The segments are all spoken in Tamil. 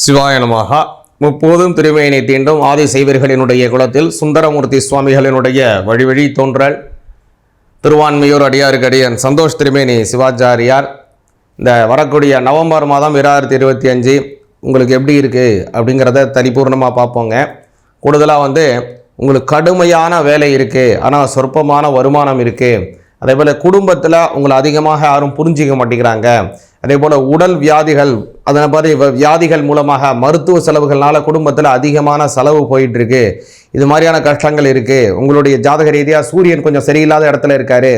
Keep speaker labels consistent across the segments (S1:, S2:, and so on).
S1: சிவாய நமஹ. முப்போதும் திருமேனி தீண்டும் ஆதி சைவர்களினுடைய குலத்தில் சுந்தரமூர்த்தி சுவாமிகளினுடைய வழி தோன்றல் திருவான்மையூர் அடியாருக்கு அடியன் சந்தோஷ் திருமேனி சிவாச்சாரியார். இந்த வரக்கூடிய நவம்பர் மாதம் 2025 உங்களுக்கு எப்படி இருக்குது அப்படிங்கிறத தனிபூர்ணமாக பார்ப்போங்க. கூடுதலாக உங்களுக்கு கடுமையான வேலை இருக்குது, ஆனால் சொற்பமான வருமானம் இருக்குது. அதே போல் குடும்பத்தில் உங்களை அதிகமாக யாரும் புரிஞ்சிக்க மாட்டேங்கிறாங்க. அதே போல் உடல் வியாதிகள், அதே மாதிரி வியாதிகள் மூலமாக மருத்துவ செலவுகள்னால குடும்பத்தில் அதிகமான செலவு போயிட்டுருக்கு. இது மாதிரியான கஷ்டங்கள் இருக்குது. உங்களுடைய ஜாதக ரீதியாக சூரியன் கொஞ்சம் சரியில்லாத இடத்துல இருக்கார்.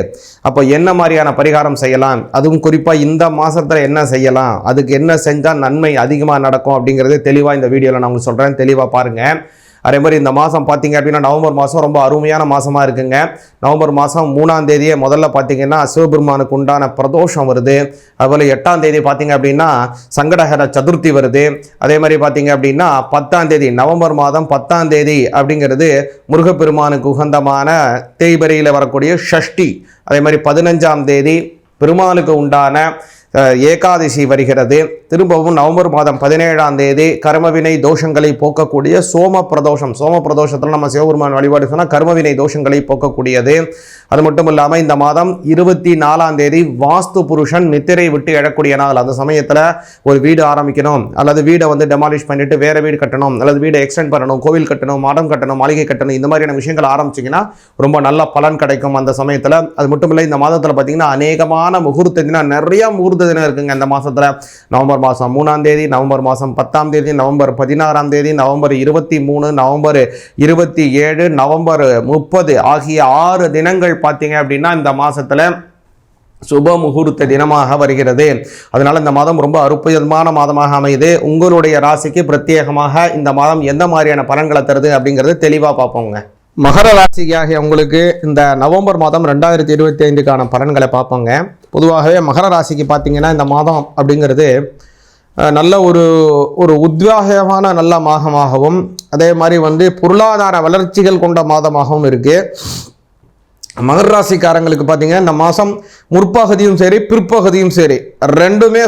S1: அப்போ என்ன மாதிரியான பரிகாரம் செய்யலாம், அதுவும் குறிப்பாக இந்த மாதத்தில் என்ன செய்யலாம், அதுக்கு என்ன செஞ்சால் நன்மை அதிகமாக நடக்கும் அப்படிங்கிறது தெளிவாக இந்த வீடியோவில் நான் உங்களுக்கு சொல்கிறேன். தெளிவாக பாருங்கள். அதே மாதிரி இந்த மாதம் பார்த்தீங்க அப்படின்னா நவம்பர் மாதம் ரொம்ப அருமையான மாதமாக இருக்குங்க. நவம்பர் மாதம் 3ஆம் தேதியே முதல்ல பார்த்தீங்கன்னா சிவபெருமானுக்கு உண்டான பிரதோஷம் வருது. அதுபோல் 8ஆம் தேதி பார்த்தீங்க அப்படின்னா சங்கடஹர சதுர்த்தி வருது. அதே மாதிரி பார்த்தீங்க அப்படின்னா 10ஆம் தேதி நவம்பர் மாதம் 10ஆம் தேதி அப்படிங்கிறது முருகப்பெருமானுக்கு உகந்தமான தேய்பிரையில் வரக்கூடிய ஷஷ்டி. அதே மாதிரி 15ஆம் தேதி பெருமானுக்கு உண்டான ஏகாதசி வருகிறது. திரும்பவும் நவம்பர் மாதம் 17ஆம் தேதி கர்மவினை தோஷங்களை போக்கக்கூடிய சோம பிரதோஷம். சோம பிரதோஷத்தில் நம்ம சிவபெருமான் வழிபாடு சொன்னால் கர்மவினை தோஷங்களை போக்கக்கூடியது. அது மட்டும் இல்லாமல் இந்த மாதம் 24ஆம் தேதி வாஸ்து புருஷன் நித்திரை விட்டு எழக்கூடிய நாள். அந்த சமயத்தில் ஒரு வீடு ஆரம்பிக்கணும், அல்லது வீடை டெமாலிஷ் பண்ணிட்டு வேற வீடு கட்டணும், அல்லது வீடை எக்ஸ்டெண்ட் பண்ணணும், கோவில் கட்டணும், மடம் கட்டணும், மாளிகை கட்டணும், இந்த மாதிரியான விஷயங்கள் ஆரம்பிச்சிங்கன்னா ரொம்ப நல்ல பலன் கிடைக்கும் அந்த சமயத்தில். அது மட்டும் இல்லை, இந்த மாதத்தில் பார்த்தீங்கன்னா அநேகமான முகூர்த்த தினம், நிறைய முகூர்த்த தினம் இருக்குங்க இந்த மாதத்தில். நவம்பர் மாதம் 3ஆம் தேதி, நவம்பர் மாதம் 10ஆம் தேதி, நவம்பர் 16ஆம் தேதி, நவம்பர் 23, நவம்பர் 27, நவம்பர் 30 ஆகிய 6 தினங்கள் பார்த்தீங்க அப்படின்னா இந்த மாதத்தில் சுப முகூர்த்த தினமாக வருகிறது. அதனால் இந்த மாதம் ரொம்ப அற்புதமான மாதமாக அமையுது. உங்களுடைய ராசிக்கு பிரத்யேகமாக இந்த மாதம் எந்த மாதிரியான பலன்களை தருது அப்படிங்கிறது தெளிவாக பார்ப்போங்க. மகர ராசிக்காகிய உங்களுக்கு இந்த நவம்பர் மாதம் 2025க்கான பலன்களை பார்ப்போங்க. பொதுவாகவே மகர ராசிக்கு பார்த்தீங்கன்னா இந்த மாதம் அப்படிங்கிறது நல்ல ஒரு உத்வேகமான நல்ல மாதமாகவும், அதே மாதிரி பொருளாதார வளர்ச்சிகள் கொண்ட மாதமாகவும் இருக்குது. மகர ராசிக்காரங்களுக்கு பார்த்தீங்கன்னா இந்த மாதம் முற்பகுதியும் சரி பிற்பகுதியும் சரி ரெண்டுமே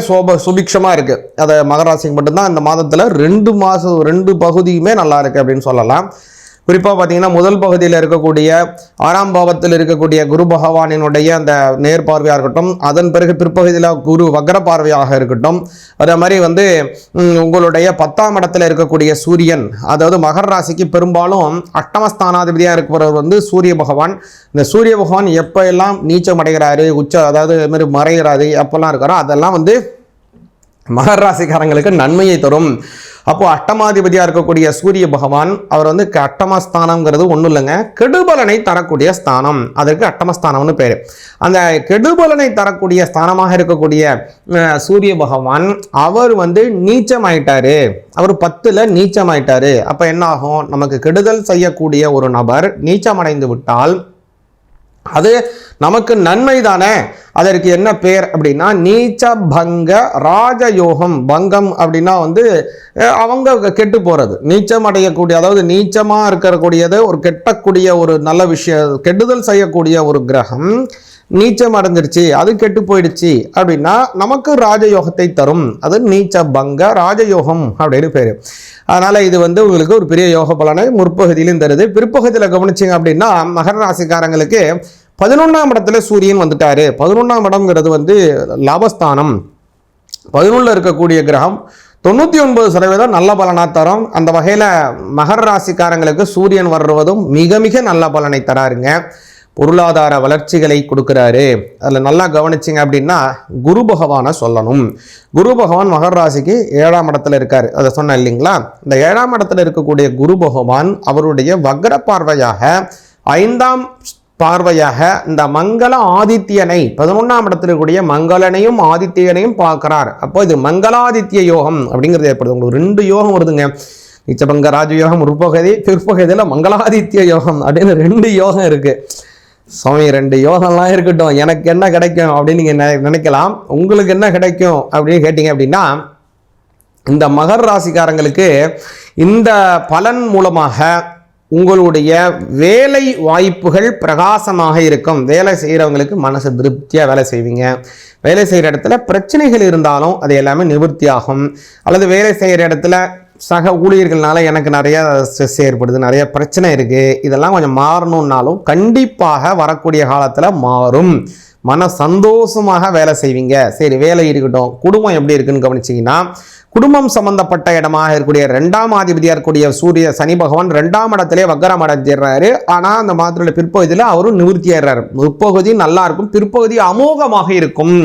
S1: சுபிக்ஷமாக இருக்குது. அதை மகர ராசிக்கு மட்டும்தான் இந்த மாதத்தில் 2 பகுதியுமே நல்லா இருக்குது அப்படின்னு சொல்லலாம். குறிப்பாக பார்த்தீங்கன்னா முதல் பகுதியில் இருக்கக்கூடிய 6ஆம் பாவத்தில் இருக்கக்கூடிய குரு பகவானினுடைய அந்த நேர்பார்வையாக இருக்கட்டும், அதன் பிறகு பிற்பகுதியில் குரு வக்ர பார்வையாக இருக்கட்டும், அதே மாதிரி உங்களுடைய 10ஆம் இடத்துல இருக்கக்கூடிய சூரியன், அதாவது மகர ராசிக்கு பெரும்பாலும் அஷ்டமஸ்தானாதிபதியாக இருக்கிறவர் சூரிய பகவான். இந்த சூரிய பகவான் எப்போ எல்லாம் நீச்சம் அடைகிறாரு, அதாவது இது மாதிரி மறைகிறாரு, எப்பெல்லாம் இருக்காரோ அதெல்லாம் மகர ராசிக்காரங்களுக்கு நன்மையை தரும். அப்போ அஷ்டமாதிபதியாக இருக்கக்கூடிய சூரிய பகவான் அவர் அஷ்டமஸ்தானம்ங்கிறது ஒன்றும் இல்லைங்க, கெடுபலனை தரக்கூடிய ஸ்தானம். அதற்கு அஷ்டமஸ்தானம்னு பேர். அந்த கெடுபலனை தரக்கூடிய ஸ்தானமாக இருக்கக்கூடிய சூரிய பகவான் அவர் நீச்சமாயிட்டாரு, அவர் 10ல் நீச்சமாயிட்டாரு. அப்போ என்ன ஆகும், நமக்கு கெடுதல் செய்யக்கூடிய ஒரு நபர் நீச்சமடைந்து விட்டால் அது நமக்கு நன்மை தானே. அதற்கு என்ன பேர் அப்படின்னா நீச்ச பங்க ராஜயோகம். பங்கம் அப்படின்னா அவங்க கெட்டு போகிறது, நீச்சம் அடையக்கூடிய, அதாவது நீச்சமாக இருக்கக்கூடியது ஒரு கெட்டக்கூடிய ஒரு நல்ல விஷயம், கெடுதல் செய்யக்கூடிய ஒரு கிரகம் நீச்சம் அடைஞ்சிருச்சு, அது கெட்டு போயிடுச்சு அப்படின்னா நமக்கு ராஜயோகத்தை தரும். அது நீச்ச பங்க ராஜயோகம் அப்படின்னு பேர். அதனால் இது உங்களுக்கு ஒரு பெரிய யோக பலனை முற்பகுதியிலும் தருது. பிற்பகுதியில் கவனிச்சிங்க அப்படின்னா மகர ராசிக்காரங்களுக்கு 11ஆம் இடத்துல சூரியன் வந்துட்டாரு. 11ஆம் இடம்ங்கிறது லாபஸ்தானம். 11ல் இருக்கக்கூடிய கிரகம் 99% நல்ல பலனாக தரும். அந்த வகையில் மகர ராசிக்காரங்களுக்கு சூரியன் வர்றதும் மிக மிக நல்ல பலனை தராருங்க. பொருளாதார வளர்ச்சிகளை கொடுக்குறாரு. அதில் நல்லா கவனிச்சிங்க அப்படின்னா குரு பகவானை சொல்லணும். குரு பகவான் மகர ராசிக்கு 7ஆம் இடத்துல இருக்கார், அதை சொன்னேன் இல்லைங்களா. இந்த 7ஆம் இடத்துல இருக்கக்கூடிய குரு பகவான் அவருடைய வக்ர பார்வையாக 5ஆம் பார்வையாக இந்த மங்கள ஆதித்யனை 11ஆம் இடத்துல இருக்கக்கூடிய மங்களனையும் ஆதித்யனையும் பார்க்கிறார். அப்போ இது மங்களாதித்ய யோகம் அப்படிங்கிறது ஏற்படுது. உங்களுக்கு 2 யோகம் வருதுங்க, நீச்சபங்க ராஜயோகம் முற்பகுதி, பிற்பகுதியில் மங்களாதித்ய யோகம் அப்படின்னு 2 யோகம் இருக்கு. சுவாமி 2 யோகம்லாம் இருக்கட்டும், எனக்கு என்ன கிடைக்கும் அப்படின்னு நீங்கள் நினைக்கலாம். உங்களுக்கு என்ன கிடைக்கும் அப்படின்னு கேட்டிங்க அப்படின்னா இந்த மகர ராசிக்காரங்களுக்கு இந்த பலன் மூலமாக உங்களுடைய வேலை வாய்ப்புகள் பிரகாசமாக இருக்கும். வேலை செய்கிறவங்களுக்கு மனசு திருப்தியாக வேலை செய்வீங்க. வேலை செய்கிற இடத்துல பிரச்சனைகள் இருந்தாலும் அது எல்லாமே நிவர்த்தியாகும். அல்லது வேலை செய்கிற இடத்துல சக ஊழியர்கள்னால எனக்கு நிறைய ஸ்ட்ரெஸ் ஏற்படுது, நிறைய பிரச்சனை இருக்குது, இதெல்லாம் கொஞ்சம் மாறணுன்னாலும் கண்டிப்பாக வரக்கூடிய காலத்தில் மாறும். மன சந்தோஷமாக வேலை செய்வீங்க. சரி, வேலை இருக்கட்டும், குடும்பம் எப்படி இருக்குன்னு கவனிச்சிங்கன்னா, குடும்பம் சம்பந்தப்பட்ட இடமாக இருக்கக்கூடிய 2ஆம் அதிபதியாக இருக்கக்கூடிய சூரிய சனி பகவான் 2ஆம் இடத்திலே வக்கரம் அடைஞ்சிடுறாரு. ஆனால் அந்த மாதத்துல பிற்பகுதியில் அவரும் நிவர்த்தி ஆயிடுறாரு. முற்பகுதி நல்லா இருக்கும், பிற்பகுதி அமோகமாக இருக்கும்.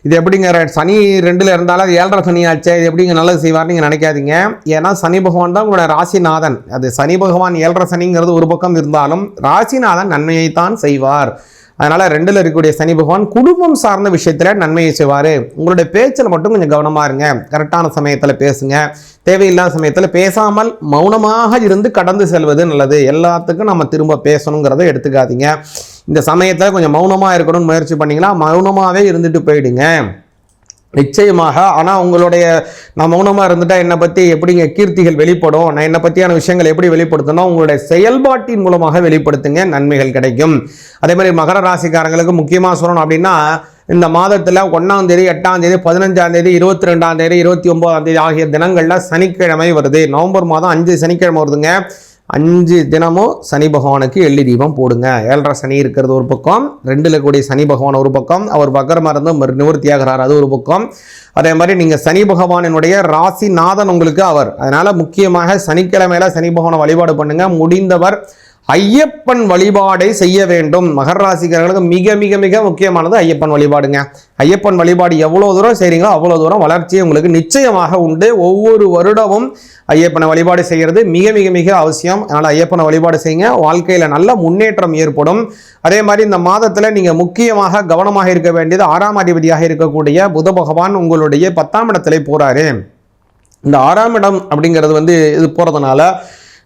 S1: இது எப்படிங்கிற சனி 2ல் இருந்தாலும் அது 7.5 சனி ஆச்சு, இது எப்படிங்க நல்லது செய்வார்னு நீங்கள் நினைக்காதீங்க. ஏன்னா சனி பகவான் தான் உங்களோட ராசிநாதன். அது சனி பகவான் 7.5 சனிங்கிறது ஒரு பக்கம் இருந்தாலும் ராசிநாதன் நன்மையைத்தான் செய்வார். அதனால் 2ல் இருக்கக்கூடிய சனி பகவான் குடும்பம் சார்ந்த விஷயத்தில் நன்மையை செய்வார். உங்களுடைய பேச்சில் மட்டும் கொஞ்சம் கவனமாக இருங்க. கரெக்டான சமயத்தில் பேசுங்க. தேவையில்லாத சமயத்தில் பேசாமல் மௌனமாக இருந்து கடந்து செல்வது நல்லது. எல்லாத்துக்கும் நம்ம திரும்ப பேசணுங்கிறத எடுத்துக்காதீங்க. இந்த சமயத்தில் கொஞ்சம் மௌனமாக இருக்கணும்னு முயற்சி பண்ணிங்கன்னா மௌனமாகவே இருந்துட்டு போயிடுங்க நிச்சயமாக. ஆனால் உங்களுடைய நான் மௌனமாக இருந்துட்டால் என்னை பற்றி எப்படிங்க கீர்த்திகள் வெளிப்படும், நான் என்னை பற்றியான விஷயங்கள் எப்படி வெளிப்படுத்தணும், உங்களுடைய செயல்பாட்டின் மூலமாக வெளிப்படுத்துங்க, நன்மைகள் கிடைக்கும். அதே மாதிரி மகர ராசிக்காரங்களுக்கு முக்கியமாக சொல்லணும் அப்படின்னா, இந்த மாதத்தில் 1ஆம் தேதி, 8ஆம் தேதி, 15ஆம் தேதி, 22ஆம் தேதி, 29ஆம் தேதி ஆகிய தினங்களில் சனிக்கிழமை வருது. நவம்பர் மாதம் 5 சனிக்கிழமை வருதுங்க. 5 தினமும் சனி பகவானுக்கு எள்ளி தீபம் போடுங்க. 7.5 சனி இருக்கிறது ஒரு பக்கம், 2ல் கூடிய சனி பகவான் ஒரு பக்கம், அவர் வக்கரமாக இருந்து நிவர்த்தியாகிறார், அது ஒரு பக்கம். அதே மாதிரி நீங்கள் சனி பகவானினுடைய ராசிநாதன் உங்களுக்கு அவர். அதனால் முக்கியமாக சனிக்கிழமையில சனி பகவானை வழிபாடு பண்ணுங்க. முடிந்தவர் ஐயப்பன் வழிபாடை செய்ய வேண்டும். மகர ராசிக்காரர்களுக்கு மிக மிக மிக முக்கியமானது ஐயப்பன் வழிபாடுங்க. ஐயப்பன் வழிபாடு எவ்வளோ தூரம் செய்கிறீங்களோ அவ்வளோ தூரம் வளர்ச்சி உங்களுக்கு நிச்சயமாக உண்டு. ஒவ்வொரு வருடமும் ஐயப்பனை வழிபாடு செய்கிறது மிக மிக மிக அவசியம். அதனால் ஐயப்பனை வழிபாடு செய்யுங்க, வாழ்க்கையில் நல்ல முன்னேற்றம் ஏற்படும். அதே மாதிரி இந்த மாதத்தில் நீங்கள் முக்கியமாக கவனமாக இருக்க வேண்டியது 6ஆம் அதிபதியாக இருக்கக்கூடிய புத பகவான் உங்களுடைய 10ஆம் இடத்துல போகிறாரு. இந்த 6ஆம் இடம் அப்படிங்கிறது இது போகிறதுனால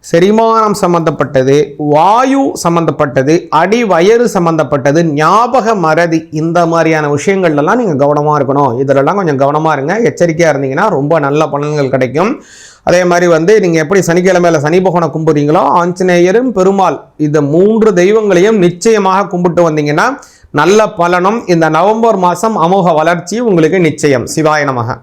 S1: செரிமானம் சம்பந்தப்பட்டது, வாயு சம்பந்தப்பட்டது, அடி வயறு சம்பந்தப்பட்டது, ஞாபக மறதி, இந்த மாதிரியான விஷயங்கள்லாம் நீங்கள் கவனமாக இருக்கணும். இதிலெல்லாம் கொஞ்சம் கவனமாக இருங்க. எச்சரிக்கையாக இருந்தீங்கன்னா ரொம்ப நல்ல பலன்கள் கிடைக்கும். அதே மாதிரி நீங்கள் எப்படி சனிக்கிழமையில சனி பகவானை கும்பிடுறீங்களோ ஆஞ்சநேயரும் பெருமாள் இந்த 3 தெய்வங்களையும் நிச்சயமாக கும்பிட்டு வந்தீங்கன்னா நல்ல பலனும். இந்த நவம்பர் மாதம் அமோக வளர்ச்சி உங்களுக்கு நிச்சயம். சிவாய நமக.